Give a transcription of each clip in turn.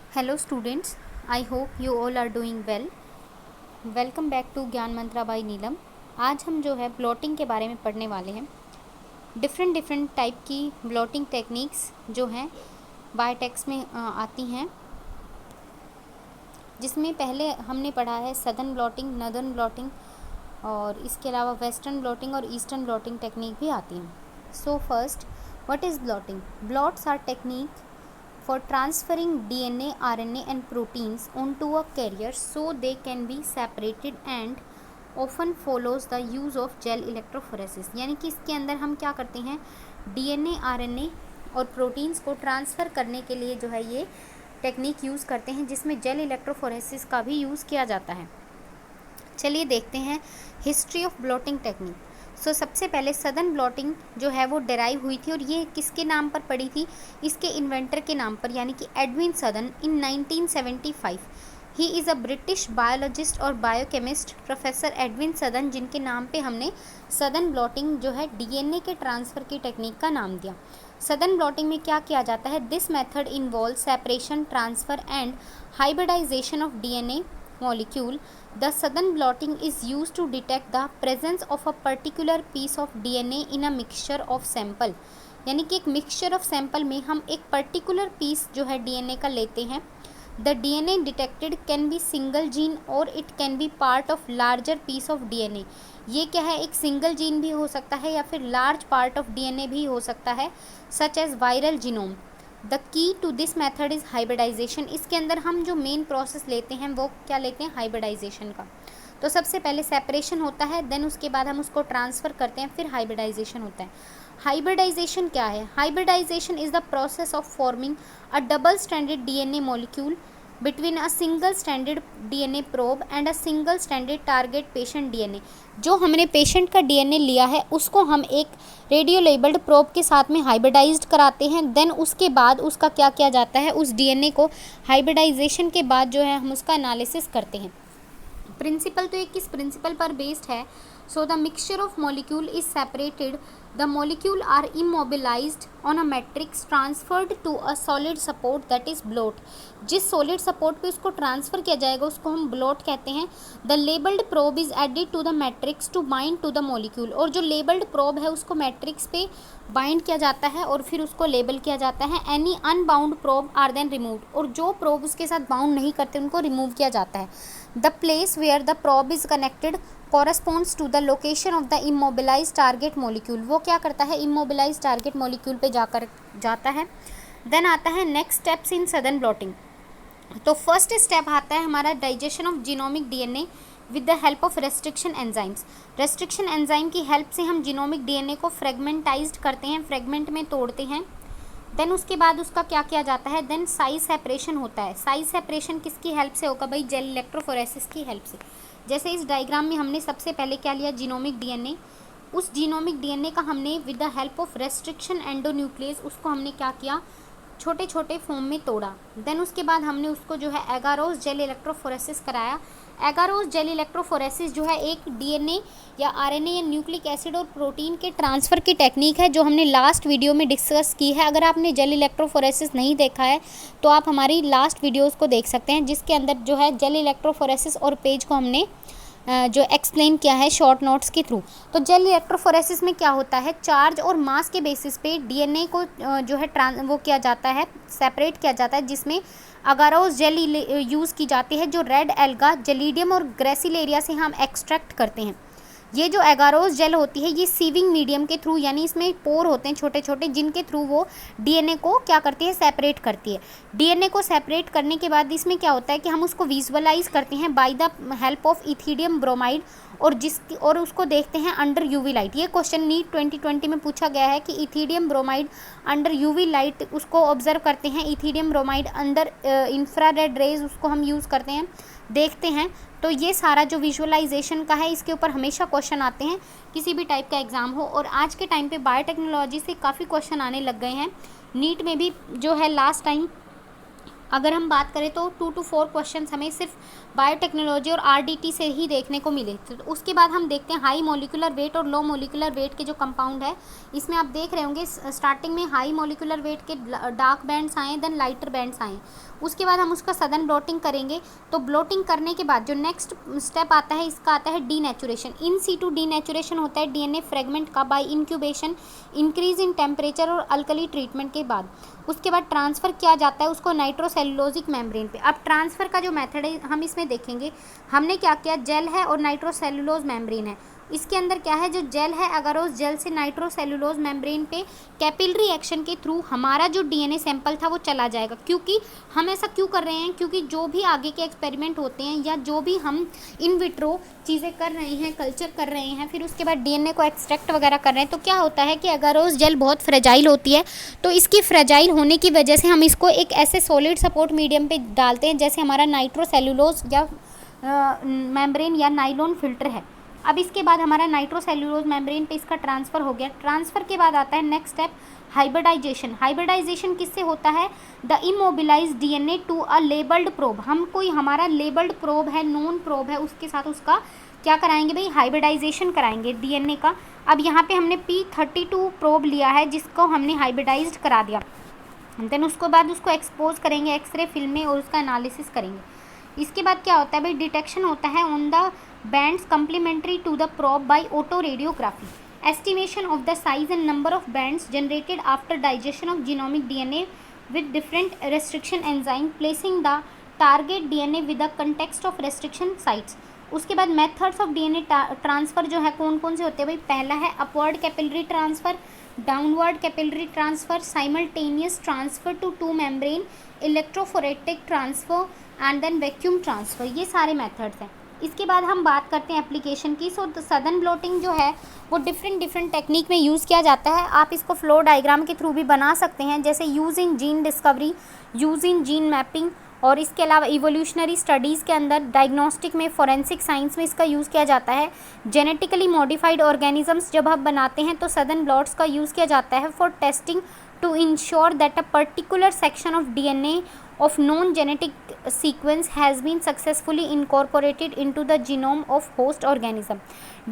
Hello students, I hope you all are doing well. Welcome back to Gyan Mantra bye नीलम। आज हम जो है blotting के बारे में पढ़ने वाले हैं। डिफरेंट टाइप की ब्लॉटिंग टेक्निक्स जो हैं बायोटेक्स में आती हैं, जिसमें पहले हमने पढ़ा है सदर्न ब्लॉटिंग, नॉर्दर्न ब्लॉटिंग और इसके अलावा वेस्टर्न ब्लॉटिंग और ईस्टर्न ब्लॉटिंग टेक्निक भी आती हैं। So first, what is blotting? Blots R technique for transferring DNA, RNA and proteins onto a carrier so they can be separated and often follows the use of gel electrophoresis। यानी कि इसके अंदर हम क्या करते हैं, DNA, RNA और proteins को ट्रांसफ़र करने के लिए जो है ये टेक्निक यूज़ करते हैं, जिसमें जेल इलेक्ट्रोफोरेसिस का भी यूज़ किया जाता है। चलिए देखते हैं हिस्ट्री ऑफ ब्लॉटिंग टेक्निक। सो सबसे पहले सदर्न ब्लॉटिंग जो है वो डेराइव हुई थी और ये किसके नाम पर पड़ी थी? इसके इन्वेंटर के नाम पर, यानी कि Edwin southern in 1975। He is a British biologist और बायोकेमिस्ट प्रोफेसर एडविन सदर्न, जिनके नाम पे हमने सदर्न ब्लॉटिंग जो है डीएनए के ट्रांसफ़र की टेक्निक का नाम दिया। सदर्न ब्लॉटिंग में क्या किया जाता है? This method involve separation, transfer and hybridisation of DNA molecule. The southern blotting is used to detect the presence of a particular piece of DNA in a mixture of sample। यानी कि एक mixture of sample में हम एक particular piece जो है DNA का लेते हैं। The DNA detected can be single gene और it can be part of larger piece of DNA. ये क्या है, एक सिंगल जीन भी हो सकता है या फिर लार्ज पार्ट ऑफ डीएनए भी हो सकता है, such as viral genome. The key to this method is hybridization. इसके अंदर हम जो मेन प्रोसेस लेते हैं वो क्या लेते हैं, हाइब्रिडाइजेशन का। तो सबसे पहले सेपरेशन होता है, देन उसके बाद हम उसको ट्रांसफ़र करते हैं, फिर हाइब्रिडाइजेशन होता है। हाइब्रिडाइजेशन क्या है? Hybridization is the process of forming a double standard DNA molecule between a single standard DNA probe and a single standard target patient DNA. जो हमने पेशेंट का डीएनए लिया है उसको हम एक रेडियो लेबल्ड प्रोब के साथ में हाइब्रिडाइज्ड कराते हैं। देन उसके बाद उसका क्या किया जाता है, उस डीएनए को हाइब्रिडाइजेशन के बाद जो है हम उसका एनालिसिस करते हैं। प्रिंसिपल तो ये किस प्रिंसिपल पर बेस्ड है? So the mixture of molecule is separated, the molecule are immobilized on a matrix transferred to a solid support that is blot. जिस सॉलिड सपोर्ट पे उसको ट्रांसफ़र किया जाएगा उसको हम ब्लॉट कहते हैं। The labelled probe is added to the matrix to bind to the molecule. और जो लेबल्ड प्रोब है उसको मैट्रिक्स पे बाइंड किया जाता है और फिर उसको लेबल किया जाता है। Any unbound probe are then removed. और जो प्रोब उसके साथ बाउंड नहीं करते उनको रिमूव किया जाता है। The place where the probe is connected corresponds to the location of the immobilized target molecule। वो क्या करता है, immobilized target molecule पे जाता है। देन आता है next steps in southern blotting. तो फर्स्ट स्टेप आता है हमारा digestion of genomic DNA with the help of restriction enzymes. Restriction enzyme की हेल्प से हम जीनोमिक डीएनए को फ्रेगमेंटाइज्ड करते हैं, फ्रेगमेंट में तोड़ते हैं। देन उसके बाद उसका क्या किया जाता है, देन साइज सेपरेशन होता है। साइज सेपरेशन किसकी हेल्प से होगा भाई? जेल इलेक्ट्रोफोरेसिस की हेल्प से। जैसे इस डायग्राम में हमने सबसे पहले क्या लिया, जीनोमिक डीएनए। उस जीनोमिक डीएनए का हमने with the help of restriction endonuclease उसको हमने क्या किया, छोटे छोटे फॉर्म में तोड़ा। देन उसके बाद हमने उसको जो है एगारोस जेल इलेक्ट्रोफोरेसिस कराया। एगारोस जेल इलेक्ट्रोफोरेसिस जो है एक डीएनए या आरएनए या न्यूक्लिक एसिड और प्रोटीन के ट्रांसफ़र की टेक्निक है, जो हमने लास्ट वीडियो में डिस्कस की है। अगर आपने जेल इलेक्ट्रोफोरेसिस नहीं देखा है तो आप हमारी लास्ट वीडियोस को देख सकते हैं, जिसके अंदर जो है जेल इलेक्ट्रोफोरेसिस और पेज को हमने जो एक्सप्लेन किया है शॉर्ट नोट्स के थ्रू। तो जेल इलेक्ट्रोफोरेसिस में क्या होता है, चार्ज और मास के बेसिस पे डीएनए को जो है वो किया जाता है, सेपरेट किया जाता है, जिसमें अगारोस जेल यूज़ की जाती है, जो रेड एल्गा, जेलिडियम और ग्रेसिलेरिया से हम एक्सट्रैक्ट करते हैं। ये जो एगारोस जेल होती है ये सीविंग मीडियम के थ्रू, यानी इसमें पोर होते हैं छोटे छोटे, जिनके थ्रू वो डीएनए को क्या करती है, सेपरेट करती है। डीएनए को सेपरेट करने के बाद इसमें क्या होता है कि हम उसको विजुअलाइज करते हैं by the help of ethidium bromide, और उसको देखते हैं अंडर यूवी लाइट। ये क्वेश्चन नीट 2020 में पूछा गया है कि ethidium bromide under UV light उसको ऑब्जर्व करते हैं। Ethidium bromide under infrared rays उसको हम यूज़ करते हैं, देखते हैं। तो ये सारा जो विजुअलाइजेशन का है इसके ऊपर हमेशा क्वेश्चन आते हैं, किसी भी टाइप का एग्ज़ाम हो। और आज के टाइम पे बायोटेक्नोलॉजी से काफ़ी क्वेश्चन आने लग गए हैं। नीट में भी जो है लास्ट टाइम अगर हम बात करें तो 2 to 4 क्वेश्चंस हमें सिर्फ बायोटेक्नोलॉजी और आरडीटी से ही देखने को मिले। तो उसके बाद हम देखते हैं हाई मोलिकुलर वेट और लो मोलिकुलर वेट के जो कंपाउंड है, इसमें आप देख रहे होंगे स्टार्टिंग में हाई मोलिकुलर वेट के डार्क बैंड्स आए, देन लाइटर बैंड्स आए। उसके बाद हम उसका सडन ब्लॉटिंग करेंगे। तो ब्लॉटिंग करने के बाद जो नेक्स्ट स्टेप आता है, इसका आता है डीनेचुरेशन। इन सीटू डीनेचुरेशन होता है डीएनए फ्रेगमेंट का by incubation, increase in temperature और अल्कली ट्रीटमेंट के बाद। उसके बाद ट्रांसफ़र किया जाता है उसको नाइट्रोसेलुलोजिक मेम्ब्रेन पे। अब ट्रांसफ़र का जो मेथड है हम इसमें देखेंगे। हमने क्या किया, जेल है और नाइट्रोसेलुलोज मेम्ब्रेन है। इसके अंदर क्या है, जो जेल है, अगर उस जेल से नाइट्रोसेलुलोज मेम्ब्रेन पे कैपिलरी एक्शन के थ्रू हमारा जो डीएनए सैंपल था वो चला जाएगा। क्योंकि हम ऐसा क्यों कर रहे हैं, क्योंकि जो भी आगे के एक्सपेरिमेंट होते हैं या जो भी हम इन विट्रो चीज़ें कर रहे हैं, कल्चर कर रहे हैं, फिर उसके बाद डीएनए को एक्सट्रैक्ट वगैरह कर रहे हैं, तो क्या होता है कि अगर उस जेल बहुत फ्रेजाइल होती है तो इसकी फ्रेजाइल होने की वजह से हम इसको एक ऐसे सॉलिड सपोर्ट मीडियम पे डालते हैं जैसे हमारा नाइट्रोसेलुलोज या मेम्ब्रेन या नाइलॉन फिल्टर है। अब इसके बाद हमारा नाइट्रोसेलुलोज मेम्ब्रेन पे इसका ट्रांसफ़र हो गया। ट्रांसफ़र के बाद आता है नेक्स्ट स्टेप हाइब्रिडाइजेशन। हाइब्रिडाइजेशन किससे होता है, the immobilize DNA to a labelled probe. हम कोई हमारा लेबल्ड प्रोब है, नोन प्रोब है, उसके साथ उसका क्या कराएंगे भाई, हाइब्रिडाइजेशन कराएंगे डीएनए का। अब यहाँ पे हमने P32 प्रोब लिया है जिसको हमने हाइब्रिडाइज्ड करा दिया। देन उसको बाद उसको एक्सपोज करेंगे एक्सरे फिल्म में और उसका एनालिसिस करेंगे। इसके बाद क्या होता है भाई, डिटेक्शन होता है on the bands complementary to the probe by autoradiography. Estimation of the size and number of bands generated after digestion of genomic DNA with different restriction enzyme placing the target DNA with the context of restriction sites. उसके बाद methods of DNA transfer जो है कौन कौन से होते हैं भाई, पहला है upward capillary transfer, downward capillary transfer, simultaneous transfer to membrane, electrophoretic transfer and then vacuum transfer. ये सारे मेथड्स हैं। इसके बाद हम बात करते हैं एप्लीकेशन की। सो सडन ब्लॉटिंग जो है वो डिफरेंट टेक्निक में यूज़ किया जाता है। आप इसको फ्लो डायग्राम के थ्रू भी बना सकते हैं, जैसे use in gene discovery, use in gene mapping, और इसके अलावा इवोल्यूशनरी स्टडीज़ के अंदर, डायग्नोस्टिक में, फॉरेंसिक साइंस में इसका यूज़ किया जाता है। जेनेटिकली मॉडिफाइड ऑर्गेनिजम्स जब आप बनाते हैं तो सडन ब्लॉट्स का यूज़ किया जाता है for testing to ensure that a particular section of DNA of known genetic sequence has been successfully incorporated into the genome of host organism.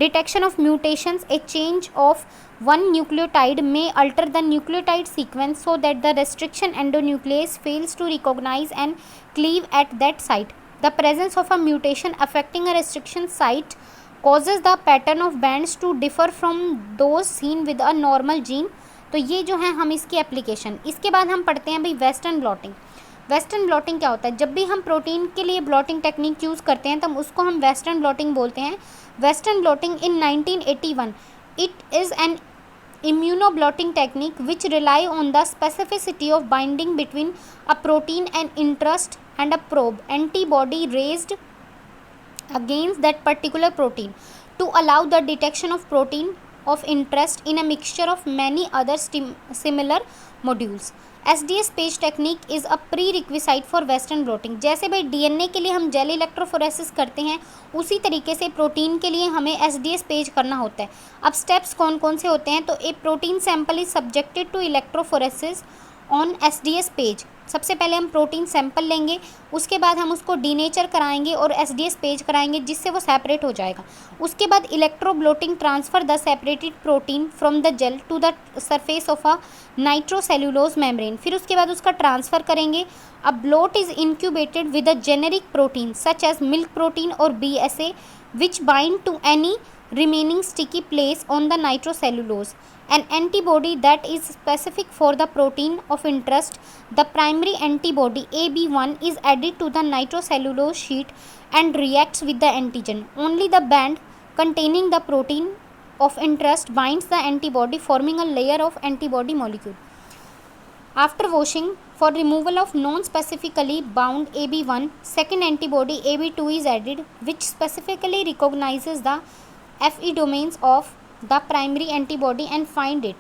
Detection of mutations, a change of one nucleotide may alter the nucleotide sequence so that the restriction endonuclease fails to recognize and cleave at that site. The presence of a mutation affecting a restriction site causes the pattern of bands to differ from those seen with a normal gene. तो ये जो है हम इसकी application. इसके बाद हम पढ़ते हैं भाई वेस्टर्न ब्लॉटिंग। वेस्टर्न ब्लॉटिंग क्या होता है, जब भी हम प्रोटीन के लिए ब्लॉटिंग टेक्निक यूज़ करते हैं तब उसको हम वेस्टर्न ब्लॉटिंग बोलते हैं। Western blotting in 1981 it is an immunoblotting technique which rely on the specificity of binding between a protein and interest and a probe antibody raised against that particular protein to allow the detection of protein of interest in a mixture of many other similar modules. SDS page technique is a prerequisite for western blotting. जैसे भाई DNA के लिए हम gel electrophoresis करते हैं उसी तरीके से प्रोटीन के लिए हमें एसडीएस पेज करना होता है। अब स्टेप्स कौन कौन से होते हैं, तो a protein sample is subjected to electrophoresis on SDS PAGE. सबसे पहले हम प्रोटीन सैंपल लेंगे, उसके बाद हम उसको डीनेचर कराएंगे और एसडीएस पेज कराएंगे जिससे वो सेपरेट हो जाएगा। उसके बाद electroblotting transfer the separated protein from the gel to the surface of a nitrocellulose membrane. फिर उसके बाद उसका ट्रांसफ़र करेंगे। A blot is incubated with a generic protein such as milk protein और BSA which bind to any remaining sticky place on the nitrocellulose. An antibody that is specific for the protein of interest, the primary antibody AB1, is added to the nitrocellulose sheet and reacts with the antigen. Only the band containing the protein of interest binds the antibody, forming a layer of antibody molecule. After washing for removal of non-specifically bound AB1, second antibody AB2 is added, which specifically recognizes the Fe domains of the primary antibody and find it.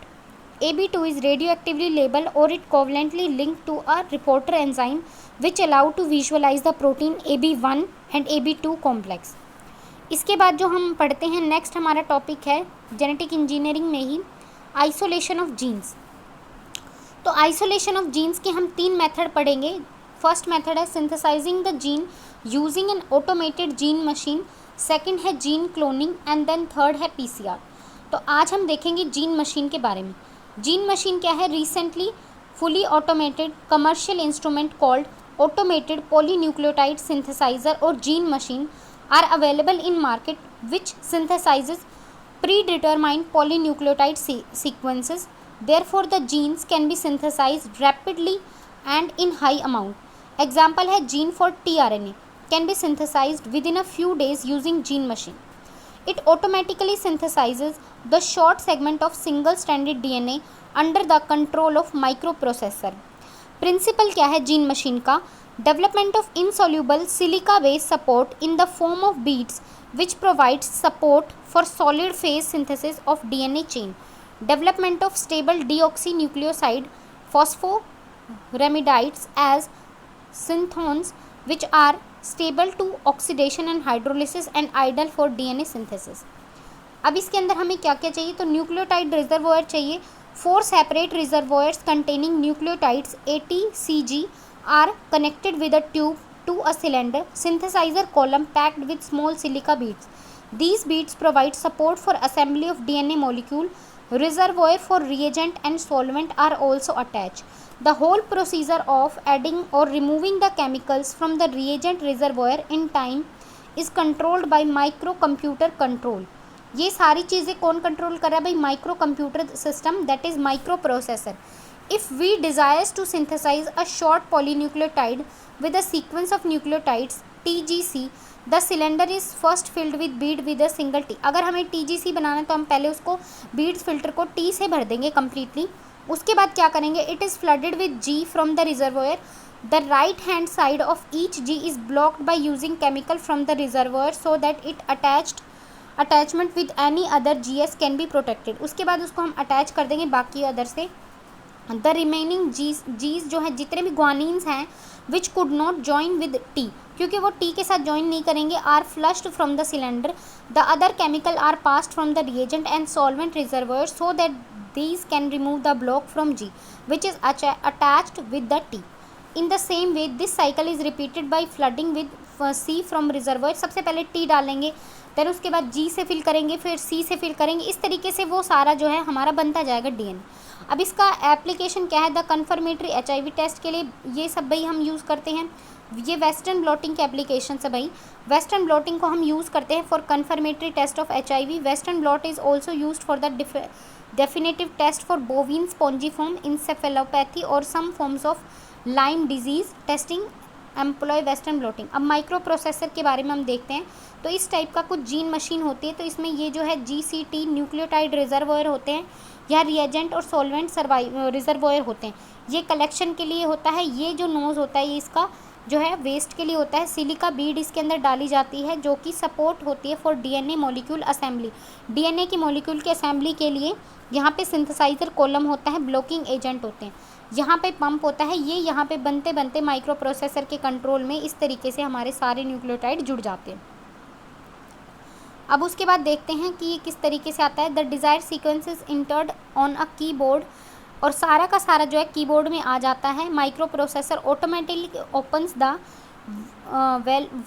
AB2 is radioactively labeled or it covalently linked to a reporter enzyme which allow to visualize the protein AB1 and AB2 complex. इसके बाद जो हम पढ़ते हैं next हमारा topic है genetic engineering में ही आइसोलेशन ऑफ जीन्स। तो आइसोलेशन ऑफ जीन्स के हम 3 मेथड पढ़ेंगे। फर्स्ट मेथड है synthesizing the gene using an automated gene machine, second है gene cloning and then third है पीसीआर। तो आज हम देखेंगे जीन मशीन के बारे में। जीन मशीन क्या है? Recently fully automated commercial instrument called automated polynucleotide synthesizer और gene machine are available in market which synthesizes predetermined polynucleotide sequences. Therefore, the genes can be synthesized rapidly and in high amount. Example है gene for tRNA can be synthesized within a few days using gene machine. It automatically synthesizes the short segment of single-stranded DNA under the control of microprocessor. Principle क्या है gene machine का? Development of insoluble silica-based support in the form of beads which provides support for solid phase synthesis of DNA chain. Development of stable deoxynucleoside phosphoramidites as synthones which are stable to oxidation and hydrolysis and ideal for DNA synthesis. अब इसके अंदर हमें क्या क्या चाहिए? तो nucleotide reservoir चाहिए। 4 separate reservoirs containing nucleotides ATCG are connected with a tube to a cylinder synthesizer column packed with small silica beads. These beads provide support for assembly of DNA molecule. Reservoir for reagent and solvent are also attached. The whole procedure of adding or removing the chemicals from the reagent reservoir in time is controlled by microcomputer control. ये सारी चीज़ें कौन control कर रहा है भाई? Micro computer system, that is micro processor. If we desires to synthesize a short polynucleotide with a sequence of nucleotides TGC, the cylinder is first filled with bead with a single T. अगर हमें TGC बनाना है तो हम पहले उसको bead filter को T से भर देंगे completely. उसके बाद क्या करेंगे? It is flooded with G from the reservoir. The right hand side of each G is blocked by using chemical from the reservoir so that it attachment with any other GS can be protected. उसके बाद उसको हम attach कर देंगे बाकी other से. The remaining जीज जो है जितने भी ग्वानीन्स हैं which could not join with T, क्योंकि वो टी के साथ ज्वाइन नहीं करेंगे, are flushed from the cylinder. The other chemical are passed from the reagent and solvent reservoir so that these can remove the block from G which is attached with the T. In the same way this cycle is repeated by flooding with C from reservoir. सबसे पहले T डालेंगे, then उसके बाद जी से fill करेंगे, फिर सी से fill करेंगे. इस तरीके से वो सारा जो है हमारा बनता जाएगा डीएनए. अब इसका एप्लीकेशन क्या है? द कन्फर्मेटरी HIV टेस्ट के लिए ये सब भाई हम यूज़ करते हैं. ये वेस्टर्न ब्लॉटिंग के एप्लीकेशन है भाई. वेस्टर्न ब्लॉटिंग को हम यूज़ करते हैं for confirmatory test of HIV. Western blot is also use for the definitive test for bovine spongiform encephalopathy और some forms of lyme disease testing employ western blotting. अब microprocessor के बारे में हम देखते हैं. तो इस टाइप का कुछ जीन मशीन होती है. तो इसमें ये जो है GCT न्यूक्लियोटाइड रिजर्वोयर होते हैं या रिएजेंट और सॉल्वेंट रिजर्वोयर होते हैं. ये कलेक्शन के लिए होता है. ये जो नोज़ होता है ये इसका जो है वेस्ट के लिए होता है. सिलिका बीड इसके अंदर डाली जाती है जो कि सपोर्ट होती है for DNA molecule assembly. DNA की मॉलिक्यूल की असेंबली के लिए यहाँ पे सिंथेसाइजर कॉलम होता है, ब्लॉकिंग एजेंट होते हैं, यहाँ पे पंप होता है. ये यहाँ पे बनते बनते माइक्रो प्रोसेसर के कंट्रोल में इस तरीके से हमारे सारे न्यूक्लियोटाइड जुड़ जाते हैं. अब उसके बाद देखते हैं कि ये किस तरीके से आता है. The desired sequence is entered on a keyboard, और सारा का सारा जो है कीबोर्ड में आ जाता है. Micro processor automatically opens the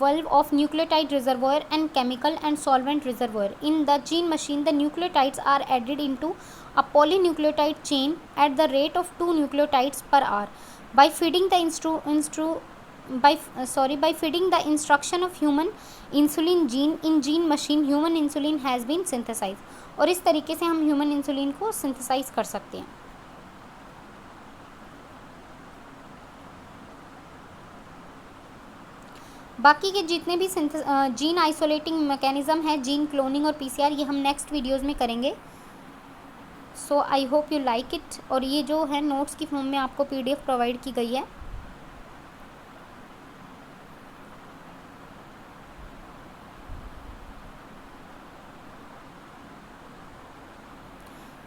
valve of nucleotide reservoir and chemical and solvent reservoir. In the gene machine, the nucleotides are added into a polynucleotide chain at the rate of 2 nucleotides per hour. By feeding the by feeding the instruction of human insulin gene in gene machine, human insulin has been synthesized. और इस तरीके से हम human insulin को synthesize कर सकते हैं. बाकी के जितने भी जीन आइसोलेटिंग मैकेनिज़्म है, जीन क्लोनिंग और पीसीआर, ये हम नेक्स्ट वीडियोस में करेंगे. So I hope you like it. और ये जो है नोट्स की फॉर्म में आपको PDF प्रोवाइड की गई है.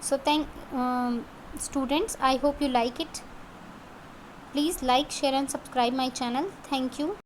So thank students, I hope you like it. Please like, share and subscribe my channel. Thank you.